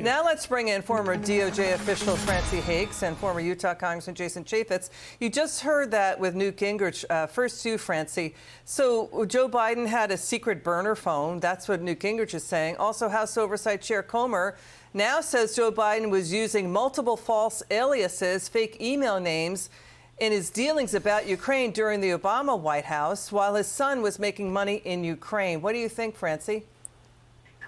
Now let's bring in former DOJ official Francie Hakes and former Utah Congressman Jason Chaffetz. You just heard that with Newt Gingrich. First to Francie. So Joe Biden had a secret burner phone. That's what Newt Gingrich is saying. Also, House Oversight Chair Comer now says Joe Biden was using multiple false aliases, fake email names, in his dealings about Ukraine during the Obama White House while his son was making money in Ukraine. What do you think, Francie?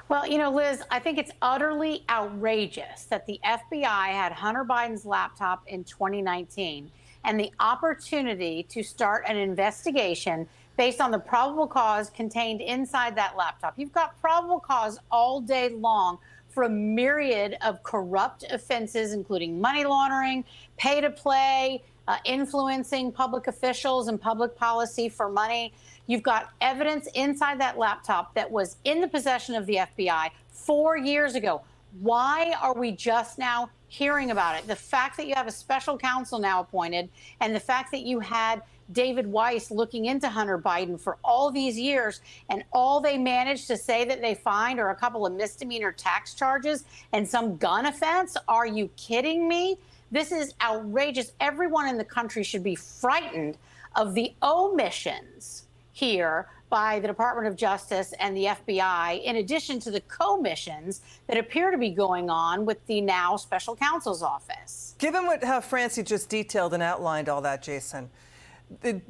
Well, you know, Liz, I think it's utterly outrageous that the FBI had Hunter Biden's laptop in 2019 and the opportunity to start an investigation based on the probable cause contained inside that laptop. You've got probable cause all day long for a myriad of corrupt offenses, including money laundering, pay to play, influencing public officials and public policy for money. You've got evidence inside that laptop that was in the possession of the FBI 4 years ago. Why are we just now hearing about it? The fact that you have a special counsel now appointed and the fact that you had David Weiss looking into Hunter Biden for all these years, and all they managed to say that they find are a couple of misdemeanor tax charges and some gun offense. Are you kidding me? This is outrageous. Everyone in the country should be frightened of the omissions here by the Department of Justice and the FBI, in addition to the commissions that appear to be going on with the now special counsel's office. Given how Francie just detailed and outlined all that, Jason,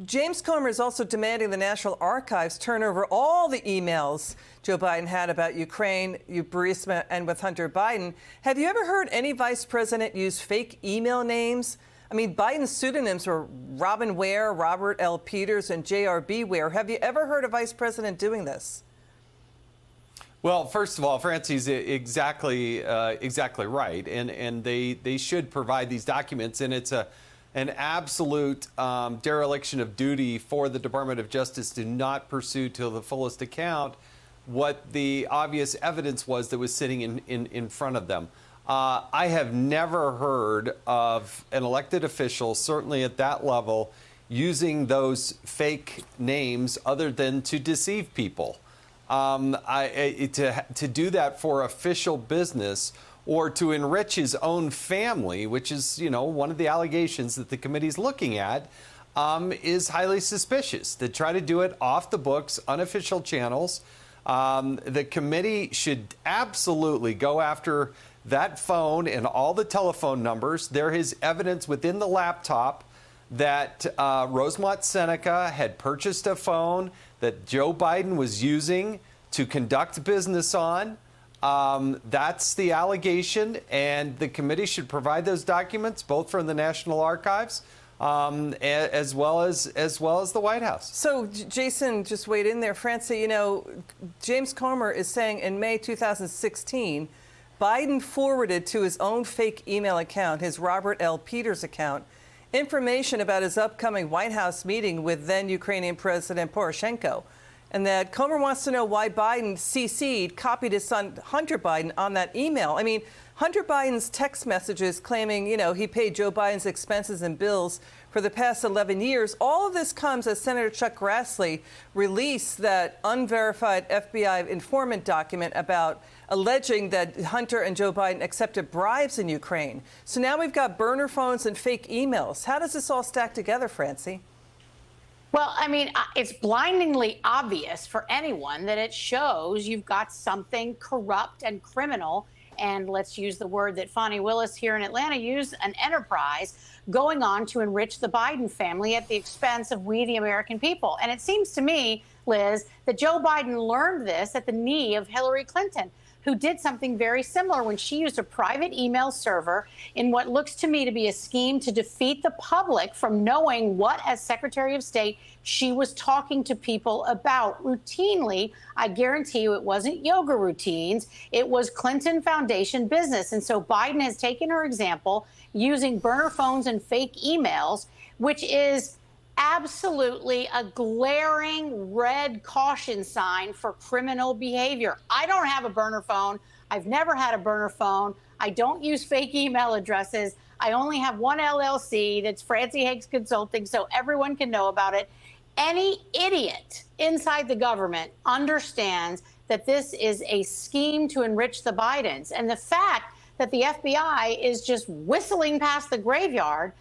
James Comer is also demanding the National Archives turn over all the emails Joe Biden had about Ukraine, Burisma, and with Hunter Biden. Have you ever heard any vice president use fake email names? I mean, Biden's pseudonyms were Robin Ware, Robert L. Peters, and J.R.B. Ware. Have you ever heard a vice president doing this? Well, first of all, Francie's exactly right, and they should provide these documents, and it's an absolute dereliction of duty for the Department of Justice to not pursue to the fullest account what the obvious evidence was that was sitting in front of them. I have never heard of an elected official, certainly at that level, using those names other than to deceive people. To do that for official business or to enrich his own family, which is, you know, one of the allegations that the committee's looking at, is highly suspicious. To try to do it off the books, unofficial channels, the committee should absolutely go after that phone and all the telephone numbers. There is evidence within the laptop that Rosemont Seneca had purchased a phone that Joe Biden was using to conduct business on. That's the allegation, and the committee should provide those documents, both from the National Archives as well as the White House. So, Jason, just wait in there. Francie, you know, James Comer is saying in May 2016, Biden forwarded to his own fake email account, his Robert L. Peters account, information about his upcoming White House meeting with then Ukrainian President Poroshenko. And that Comer wants to know why Biden copied his son Hunter Biden on that email. I mean, Hunter Biden's text messages claiming, you know, he paid Joe Biden's expenses and bills for the past 11 years. All of this comes as Senator Chuck Grassley released that unverified FBI informant document about alleging that Hunter and Joe Biden accepted bribes in Ukraine. So now we've got burner phones and fake emails. How does this all stack together, Francie? Well, I mean, it's blindingly obvious for anyone that it shows you've got something corrupt and criminal, and let's use the word that Fani Willis here in Atlanta used, an enterprise going on to enrich the Biden family at the expense of we, the American people. And it seems to me, Liz, that Joe Biden learned this at the knee of Hillary Clinton, who did something very similar when she used a private email server in what looks to me to be a scheme to defeat the public from knowing what, as Secretary of State, she was talking to people about routinely. I guarantee you it wasn't yoga routines. It was Clinton Foundation business. And so Biden has taken her example using burner phones and fake emails, which is absolutely a glaring red caution sign for criminal behavior. I don't have a burner phone. I've never had a burner phone. I don't use fake email addresses. I only have one LLC that's Francie Hakes Consulting, so everyone can know about it. Any idiot inside the government understands that this is a scheme to enrich the Bidens. And the fact that the FBI is just whistling past the graveyard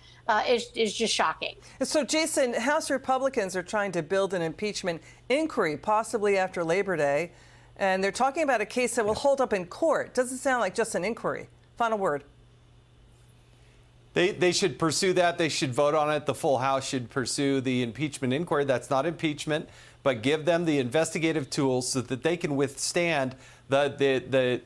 is just shocking. So, Jason, House Republicans are trying to build an impeachment inquiry, possibly after Labor Day. And they're talking about a case that will hold up in court. Doesn't sound like just an inquiry. Final word. They should pursue that. They should vote on it. The full House should pursue the impeachment inquiry. That's not impeachment, but give them the investigative tools so that they can withstand the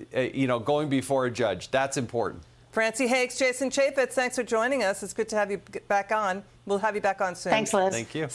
going before a judge. That's important. Francie Hakes, Jason Chaffetz, thanks for joining us. It's good to have you back on. We'll have you back on soon. Thanks, Liz. Thank you.